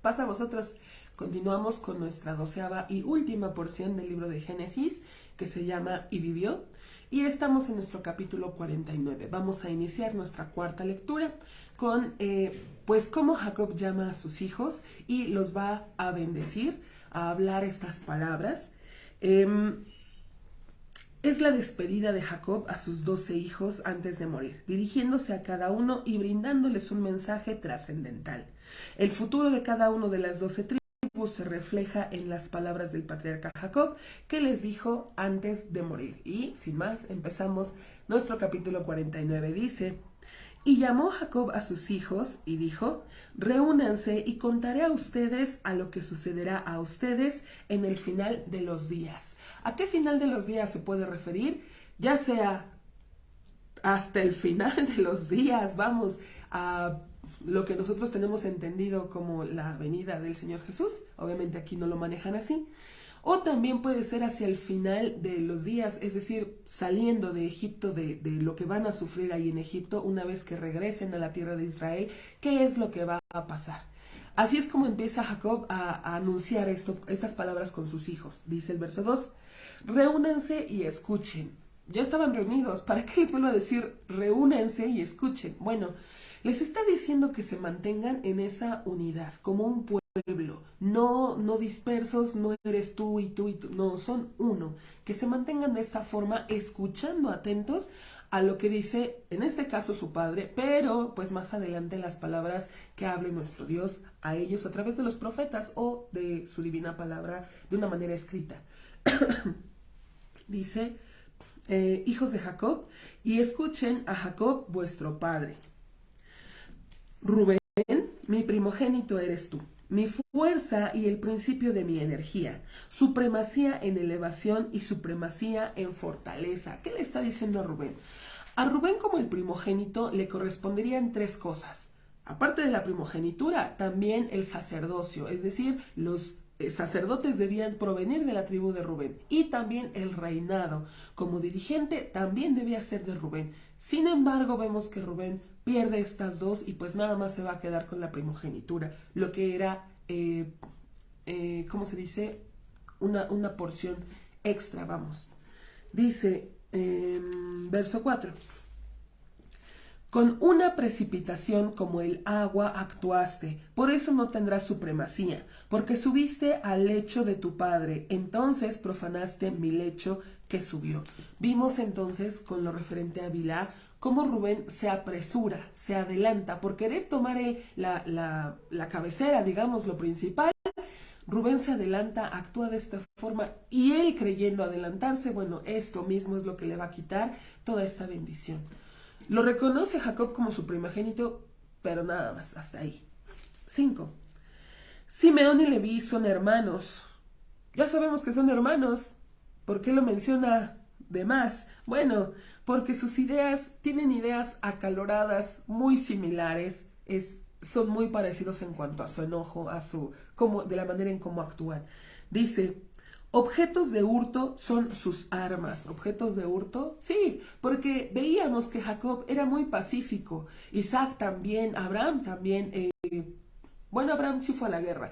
Pasa a vosotros. Continuamos con nuestra 12ª y última porción del libro de Génesis, que se llama Y vivió. Y estamos en nuestro capítulo 49. Vamos a iniciar nuestra cuarta lectura con, pues, cómo Jacob llama a sus hijos y los va a bendecir, a hablar estas palabras. Es la despedida de Jacob a sus 12 hijos antes de morir, dirigiéndose a cada uno y brindándoles un mensaje trascendental. El futuro de cada uno de las 12 tribus se refleja en las palabras del patriarca Jacob, que les dijo antes de morir. Y, sin más, empezamos nuestro capítulo 49. Dice: y llamó Jacob a sus hijos y dijo: reúnanse y contaré a ustedes a lo que sucederá a ustedes en el final de los días. ¿A qué final de los días se puede referir? Ya sea hasta el final de los días, vamos, a lo que nosotros tenemos entendido como la venida del Señor Jesús. Obviamente aquí no lo manejan así. O también puede ser hacia el final de los días, es decir, saliendo de Egipto, de lo que van a sufrir ahí en Egipto, una vez que regresen a la tierra de Israel, ¿qué es lo que va a pasar? Así es como empieza Jacob a anunciar estas palabras con sus hijos. Dice el verso 2, reúnanse y escuchen. Ya estaban reunidos, ¿para qué les vuelvo a decir reúnanse y escuchen? Bueno, les está diciendo que se mantengan en esa unidad, como un pueblo, no dispersos, no eres tú y tú y tú, no, son uno, que se mantengan de esta forma, escuchando atentos a lo que dice, en este caso su padre, pero pues más adelante las palabras que hable nuestro Dios a ellos a través de los profetas o de su divina palabra de una manera escrita. Dice, hijos de Jacob, y escuchen a Jacob vuestro padre. Rubén, mi primogénito eres tú, mi fuerza y el principio de mi energía, supremacía en elevación y supremacía en fortaleza. ¿Qué le está diciendo a Rubén? A Rubén, como el primogénito, le corresponderían 3 cosas. Aparte de la primogenitura, también el sacerdocio, es decir, los sacerdotes debían provenir de la tribu de Rubén, y también el reinado como dirigente también debía ser de Rubén. Sin embargo, vemos que Rubén pierde estas 2 y pues nada más se va a quedar con la primogenitura, lo que era, ¿cómo se dice? Una porción extra, vamos. Dice, verso 4. Con una precipitación como el agua actuaste, por eso no tendrás supremacía, porque subiste al lecho de tu padre, entonces profanaste mi lecho que subió. Vimos entonces, con lo referente a Bilá, cómo Rubén se apresura, se adelanta, por querer tomar la cabecera, digamos, lo principal. Rubén se adelanta, actúa de esta forma, y él, creyendo adelantarse, bueno, esto mismo es lo que le va a quitar toda esta bendición. Lo reconoce Jacob como su primogénito, pero nada más, hasta ahí. 5. Simeón y Leví son hermanos. Ya sabemos que son hermanos. ¿Por qué lo menciona de más? Bueno, porque sus ideas tienen ideas acaloradas, muy similares, son muy parecidos en cuanto a su enojo, de la manera en cómo actúan. Dice, objetos de hurto son sus armas. ¿Objetos de hurto? Sí, porque veíamos que Jacob era muy pacífico. Isaac también, Abraham también. Bueno, Abraham sí fue a la guerra.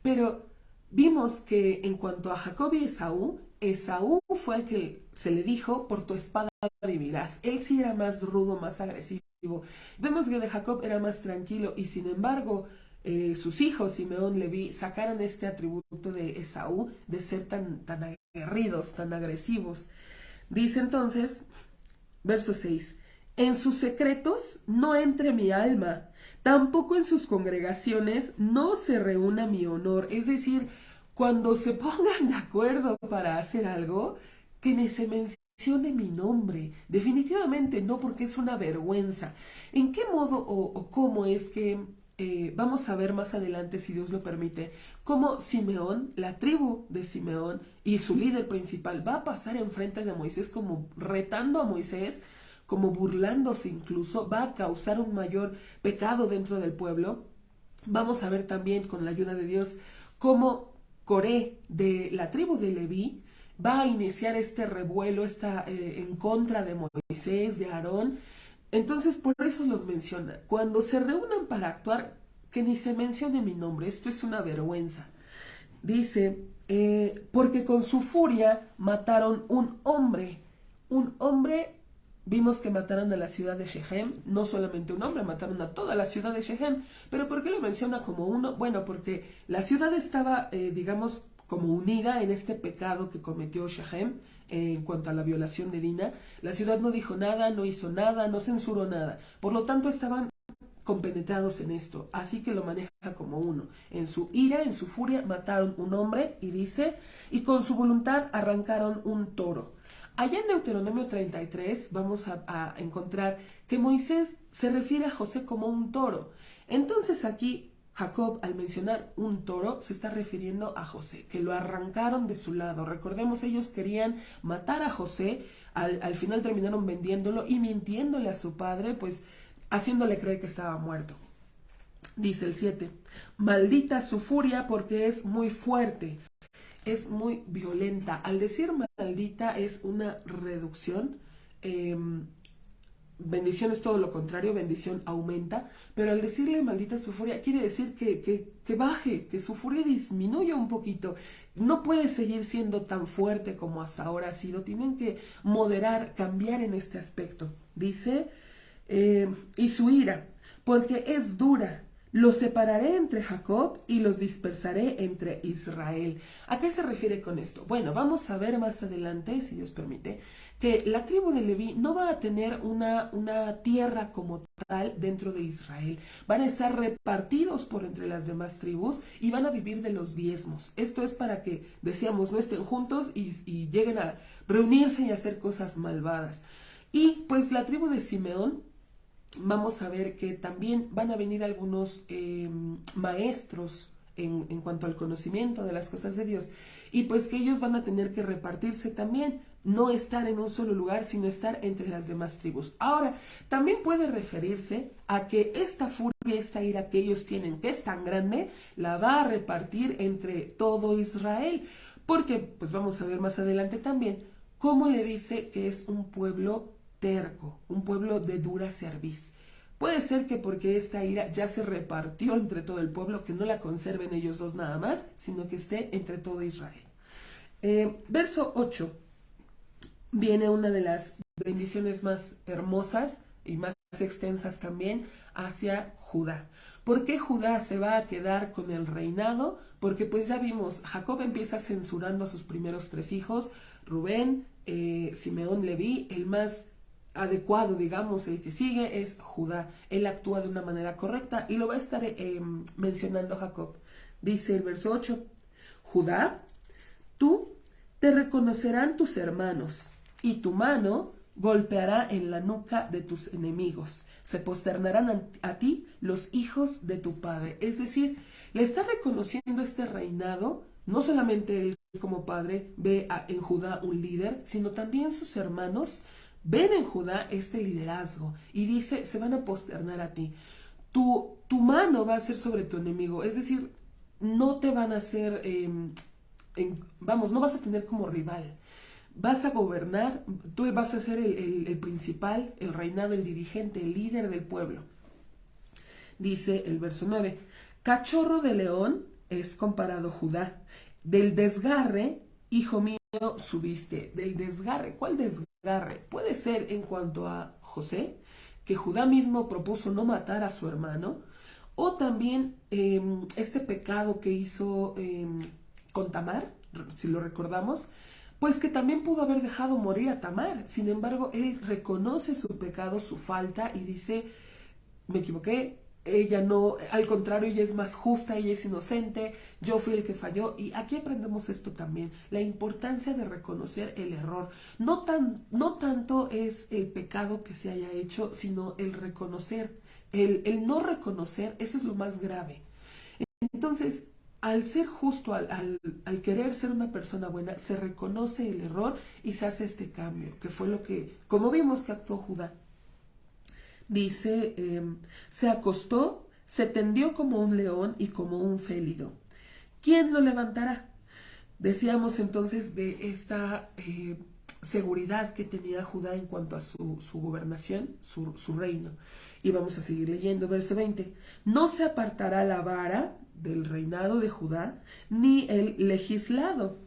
Pero vimos que en cuanto a Jacob y Esaú fue el que se le dijo, por tu espada vivirás. Él sí era más rudo, más agresivo. Vemos que de Jacob era más tranquilo y sin embargo sus hijos, Simeón, Leví, sacaron este atributo de Esaú, de ser tan aguerridos, tan agresivos. Dice entonces, verso 6, en sus secretos no entre mi alma, tampoco en sus congregaciones no se reúna mi honor. Es decir, cuando se pongan de acuerdo para hacer algo, que ni se mencione mi nombre. Definitivamente no, porque es una vergüenza. ¿En qué modo o cómo es que vamos a ver más adelante, si Dios lo permite, cómo Simeón, la tribu de Simeón y su líder principal va a pasar enfrente de Moisés como retando a Moisés, como burlándose incluso, va a causar un mayor pecado dentro del pueblo? Vamos a ver también, con la ayuda de Dios, cómo Coré, de la tribu de Leví, va a iniciar este revuelo, en contra de Moisés, de Aarón. Entonces, por eso los menciona. Cuando se reúnan para actuar, que ni se mencione mi nombre, esto es una vergüenza. Dice, porque con su furia mataron un hombre, vimos que mataron a la ciudad de Shechem, no solamente un hombre, mataron a toda la ciudad de Shechem, pero ¿por qué lo menciona como uno? Bueno, porque la ciudad estaba, digamos, como unida en este pecado que cometió Shechem en cuanto a la violación de Dina. La ciudad no dijo nada, no hizo nada, no censuró nada, por lo tanto estaban compenetrados en esto, así que lo maneja como uno. En su ira, en su furia, mataron un hombre y dice, y con su voluntad arrancaron un toro. Allá en Deuteronomio 33 vamos a encontrar que Moisés se refiere a José como un toro. Entonces aquí Jacob, al mencionar un toro, se está refiriendo a José, que lo arrancaron de su lado. Recordemos, ellos querían matar a José, al final terminaron vendiéndolo y mintiéndole a su padre, pues haciéndole creer que estaba muerto. Dice el 7, maldita su furia porque es muy fuerte, es muy violenta. Al decir maldita es una reducción, bendición es todo lo contrario, bendición aumenta, pero al decirle maldita su furia quiere decir que baje, que su furia disminuya un poquito. No puede seguir siendo tan fuerte como hasta ahora ha sido, tienen que moderar, cambiar en este aspecto. Dice, y su ira, porque es dura. Los separaré entre Jacob y los dispersaré entre Israel. ¿A qué se refiere con esto? Bueno, vamos a ver más adelante, si Dios permite, que la tribu de Leví no va a tener una tierra como tal dentro de Israel. Van a estar repartidos por entre las demás tribus y van a vivir de los diezmos. Esto es para que, decíamos, no estén juntos y lleguen a reunirse y hacer cosas malvadas. Y pues la tribu de Simeón, vamos a ver que también van a venir algunos maestros en cuanto al conocimiento de las cosas de Dios, y pues que ellos van a tener que repartirse también, no estar en un solo lugar, sino estar entre las demás tribus. Ahora, también puede referirse a que esta furia, esta ira que ellos tienen, que es tan grande, la va a repartir entre todo Israel, porque pues vamos a ver más adelante también cómo le dice que es un pueblo terco, un pueblo de dura cerviz. Puede ser que porque esta ira ya se repartió entre todo el pueblo, que no la conserven ellos dos nada más, sino que esté entre todo Israel. Verso 8, viene una de las bendiciones más hermosas y más extensas también hacia Judá. ¿Por qué Judá se va a quedar con el reinado? Porque pues ya vimos, Jacob empieza censurando a sus primeros 3 hijos, Rubén, Simeón, Leví, el más adecuado, digamos, el que sigue es Judá. Él actúa de una manera correcta y lo va a estar mencionando Jacob. Dice el verso 8, Judá, tú te reconocerán tus hermanos y tu mano golpeará en la nuca de tus enemigos. Se posternarán a ti los hijos de tu padre. Es decir, le está reconociendo este reinado. No solamente él como padre ve en Judá un líder, sino también sus hermanos ven en Judá este liderazgo y dice, se van a posternar a ti. Tu mano va a ser sobre tu enemigo, es decir, no te van a hacer, no vas a tener como rival. Vas a gobernar, tú vas a ser el principal, el reinado, el dirigente, el líder del pueblo. Dice el verso 9, cachorro de león es comparado Judá, del desgarre, hijo mío, subiste. Del desgarre, ¿cuál desgarre? Puede ser en cuanto a José, que Judá mismo propuso no matar a su hermano, o también este pecado que hizo con Tamar, si lo recordamos, pues que también pudo haber dejado morir a Tamar. Sin embargo, él reconoce su pecado, su falta, y dice, me equivoqué, ella no, al contrario, ella es más justa, ella es inocente, yo fui el que falló. Y aquí aprendemos esto también, la importancia de reconocer el error. No tanto es el pecado que se haya hecho, sino el reconocer, el no reconocer, eso es lo más grave. Entonces, al ser justo, al querer ser una persona buena, se reconoce el error y se hace este cambio, que fue lo que, como vimos que actuó Judá. Dice, se acostó, se tendió como un león y como un félido. ¿Quién lo levantará? Decíamos entonces de esta seguridad que tenía Judá en cuanto a su gobernación, su reino. Y vamos a seguir leyendo, verso 20. No se apartará la vara del reinado de Judá, ni el legislado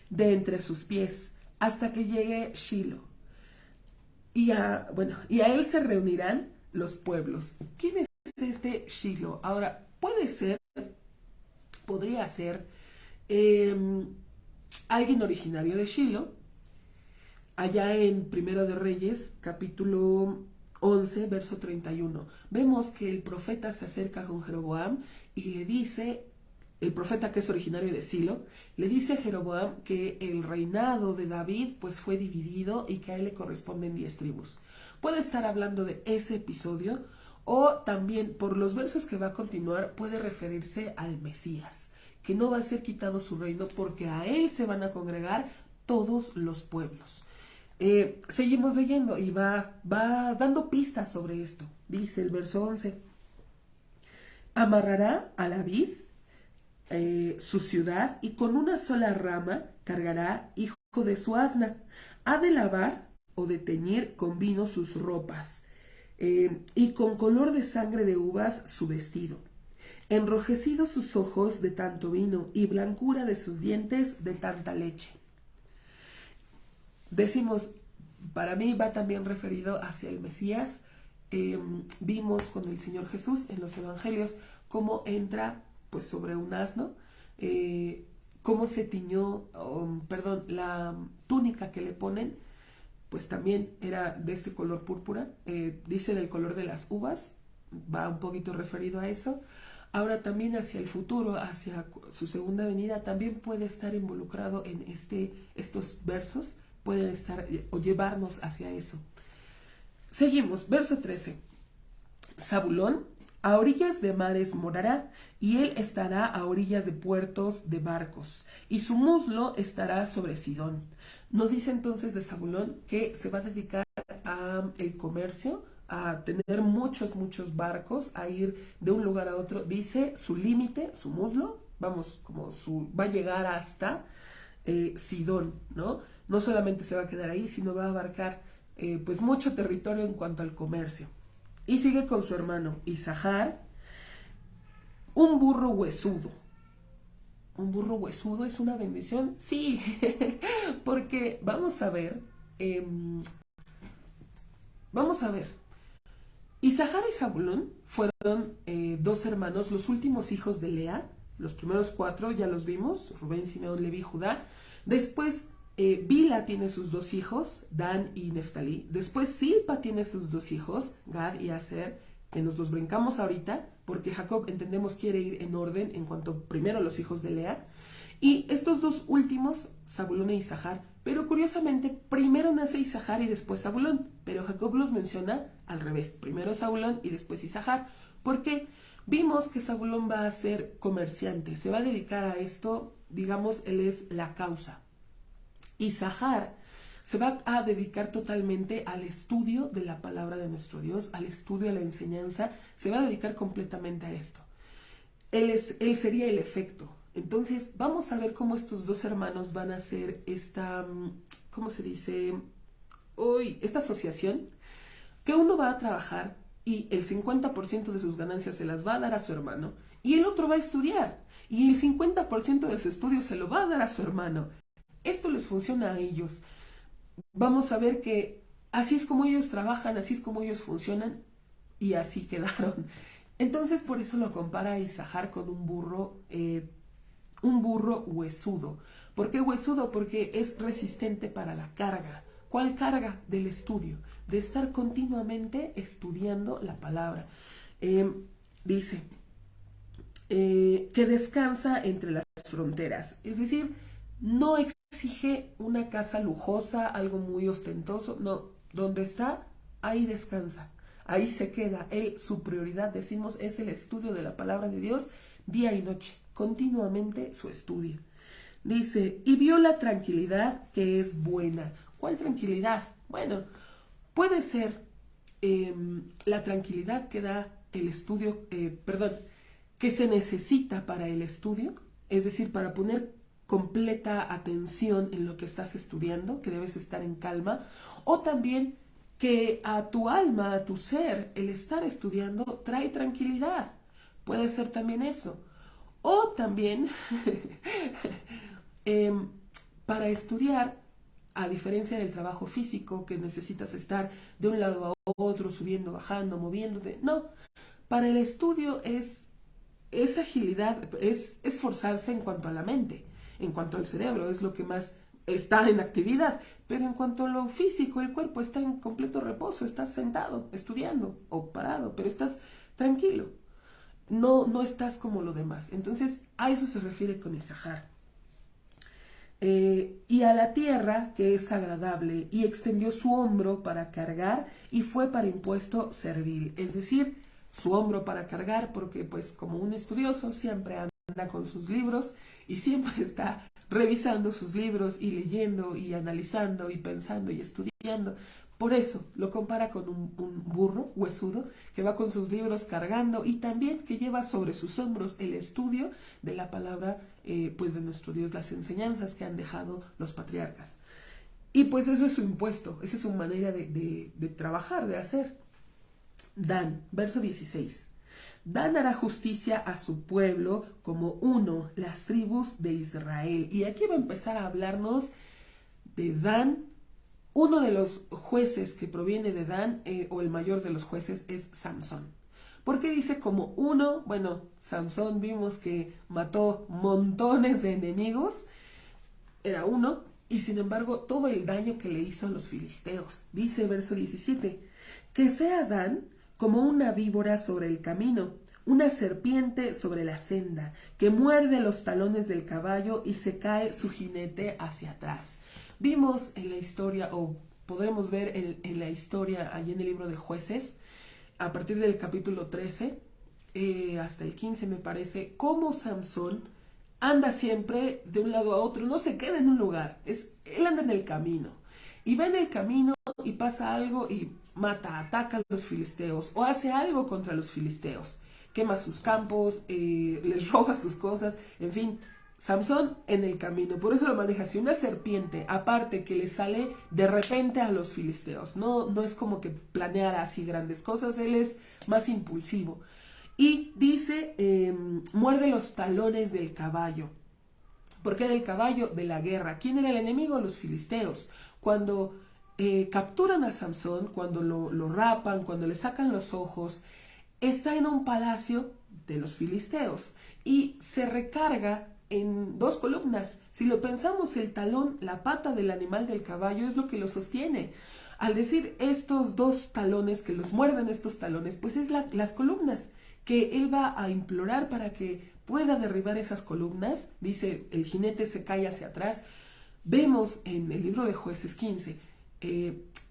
de entre sus pies, hasta que llegue Shiloh. Y a él se reunirán los pueblos. ¿Quién es este Shiloh? Ahora, podría ser alguien originario de Shiloh. Allá en Primero de Reyes, capítulo 11, verso 31, vemos que el profeta se acerca con Jeroboam y le dice, el profeta que es originario de Silo, le dice a Jeroboam que el reinado de David pues fue dividido y que a él le corresponden 10 tribus. Puede estar hablando de ese episodio o también por los versos que va a continuar puede referirse al Mesías, que no va a ser quitado su reino porque a él se van a congregar todos los pueblos. Seguimos leyendo y va dando pistas sobre esto. Dice el verso 11, amarrará a la vid su ciudad y con una sola rama cargará hijo de su asna. Ha de lavar o de teñir con vino sus ropas y con color de sangre de uvas su vestido. Enrojecidos sus ojos de tanto vino y blancura de sus dientes de tanta leche. Decimos, para mí va también referido hacia el Mesías. Vimos con el Señor Jesús en los evangelios cómo entra pues sobre un asno, cómo se tiñó, la túnica que le ponen, pues también era de este color púrpura, dice del color de las uvas, va un poquito referido a eso. Ahora también hacia el futuro, hacia su segunda venida, también puede estar involucrado en estos versos, pueden estar o llevarnos hacia eso. Seguimos, verso 13. Zabulón a orillas de mares morará, y él estará a orillas de puertos de barcos, y su muslo estará sobre Sidón. Nos dice entonces de Zabulón que se va a dedicar a el comercio, a tener muchos barcos, a ir de un lugar a otro. Dice su límite, su muslo, va a llegar hasta Sidón, ¿no? No solamente se va a quedar ahí, sino va a abarcar pues mucho territorio en cuanto al comercio. Y sigue con su hermano Isahar, un burro huesudo. ¿Un burro huesudo es una bendición? Sí, porque vamos a ver, Isahar y Zabulón fueron dos hermanos, los últimos hijos de Lea. Los primeros 4 ya los vimos, Rubén, Simeón, Leví, Judá. Después Bila tiene sus 2 hijos, Dan y Neftalí. Después Silpa tiene sus 2 hijos, Gad y Aser, que nos los brincamos ahorita, porque Jacob, entendemos, quiere ir en orden en cuanto primero los hijos de Lea. Y estos 2 últimos, Zabulón e Isahar. Pero curiosamente, primero nace Isahar y después Zabulón. Pero Jacob los menciona al revés. Primero Zabulón y después Isahar. ¿Por qué? Vimos que Zabulón va a ser comerciante. Se va a dedicar a esto, digamos, él es la causa. Isahar se va a dedicar totalmente al estudio de la palabra de nuestro Dios, al estudio de la enseñanza. Se va a dedicar completamente a esto. Él sería el efecto. Entonces, vamos a ver cómo estos 2 hermanos van a hacer esta, ¿cómo se dice? Esta asociación, que uno va a trabajar y el 50% de sus ganancias se las va a dar a su hermano, y el otro va a estudiar, y el 50% de su estudio se lo va a dar a su hermano. Esto les funciona a ellos. Vamos a ver que así es como ellos trabajan, así es como ellos funcionan, y así quedaron. Entonces, por eso lo compara a Isahar con un burro huesudo. ¿Por qué huesudo? Porque es resistente para la carga. ¿Cuál carga? Del estudio, de estar continuamente estudiando la palabra. Dice que descansa entre las fronteras, es decir, no exige una casa lujosa, algo muy ostentoso, no, donde está, ahí descansa, ahí se queda. Su prioridad, decimos, es el estudio de la palabra de Dios día y noche, continuamente su estudio. Dice, y vio la tranquilidad que es buena. ¿Cuál tranquilidad? Bueno, puede ser la tranquilidad que da el estudio, que se necesita para el estudio, es decir, para poner completa atención en lo que estás estudiando, que debes estar en calma, o también que a tu alma, a tu ser, el estar estudiando trae tranquilidad. Puede ser también eso. O también, para estudiar, a diferencia del trabajo físico, que necesitas estar de un lado a otro, subiendo, bajando, moviéndote, no. Para el estudio es agilidad, es esforzarse en cuanto a la mente, en cuanto al cerebro, es lo que más está en actividad. Pero en cuanto a lo físico, el cuerpo está en completo reposo, estás sentado, estudiando o parado, pero estás tranquilo. No estás como lo demás. Entonces, a eso se refiere con Isahar. Y a la tierra, que es agradable, y extendió su hombro para cargar, y fue para impuesto servil. Es decir, su hombro para cargar, porque pues como un estudioso siempre anda con sus libros y siempre está revisando sus libros y leyendo y analizando y pensando y estudiando. Por eso lo compara con un burro huesudo que va con sus libros cargando y también que lleva sobre sus hombros el estudio de la palabra pues de nuestro Dios, las enseñanzas que han dejado los patriarcas. Y pues eso es su impuesto, esa es su manera de trabajar, de hacer. Dan, verso 16. Dan hará justicia a su pueblo como uno, las tribus de Israel. Y aquí va a empezar a hablarnos de Dan. Uno de los jueces que proviene de Dan, o el mayor de los jueces, es Samsón. ¿Por qué dice como uno? Bueno, Samsón vimos que mató montones de enemigos, era uno, y sin embargo todo el daño que le hizo a los filisteos. Dice verso 17, que sea Dan como una víbora sobre el camino, una serpiente sobre la senda, que muerde los talones del caballo y se cae su jinete hacia atrás. Vimos en la historia, o podremos ver en la historia, allí en el libro de Jueces, a partir del capítulo 13 hasta el 15 me parece, cómo Samsón anda siempre de un lado a otro, no se queda en un lugar, él anda en el camino. Y va en el camino y pasa algo y mata, ataca a los filisteos, o hace algo contra los filisteos, quema sus campos, les roba sus cosas, en fin. Samsón en el camino, por eso lo maneja así, una serpiente, aparte que le sale de repente a los filisteos, no es como que planeara así grandes cosas, él es más impulsivo. Y dice, muerde los talones del caballo. ¿Por qué del caballo? De la guerra. ¿Quién era el enemigo? Los filisteos. Cuando capturan a Samsón, cuando lo rapan, cuando le sacan los ojos, está en un palacio de los filisteos y se recarga en dos columnas. Si lo pensamos, el talón, la pata del animal del caballo es lo que lo sostiene. Al decir estos dos talones, que los muerden estos talones, pues es las columnas que él va a implorar para que pueda derribar esas columnas. Dice, el jinete se cae hacia atrás. Vemos en el libro de Jueces 15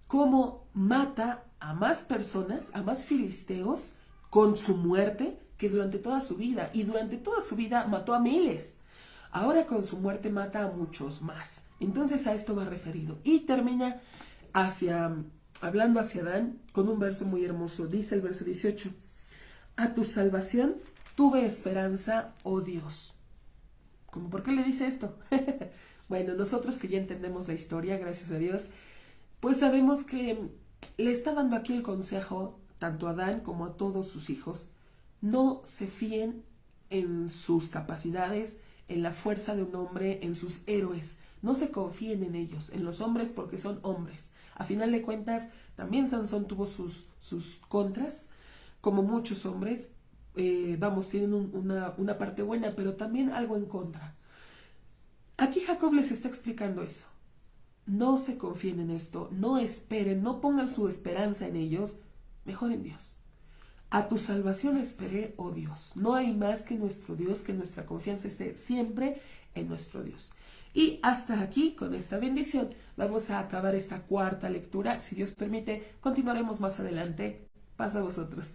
cómo mata a más personas, a más filisteos, con su muerte, que durante toda su vida. Y durante toda su vida mató a miles. Ahora con su muerte mata a muchos más. Entonces a esto va referido. Y termina hablando hacia Adán con un verso muy hermoso. Dice el verso 18. A tu salvación tuve esperanza, oh Dios. ¿Cómo por qué le dice esto? Bueno, nosotros que ya entendemos la historia, gracias a Dios, pues sabemos que le está dando aquí el consejo, tanto a Adán como a todos sus hijos. No se fíen en sus capacidades, en la fuerza de un hombre, en sus héroes. No se confíen en ellos, en los hombres, porque son hombres. A final de cuentas, también Sansón tuvo sus contras, como muchos hombres. Tienen una parte buena, pero también algo en contra. Aquí Jacob les está explicando eso. No se confíen en esto, no esperen, no pongan su esperanza en ellos, mejor en Dios. A tu salvación esperé, oh Dios. No hay más que nuestro Dios, que nuestra confianza esté siempre en nuestro Dios. Y hasta aquí, con esta bendición, vamos a acabar esta cuarta lectura. Si Dios permite, continuaremos más adelante. Paz a vosotros.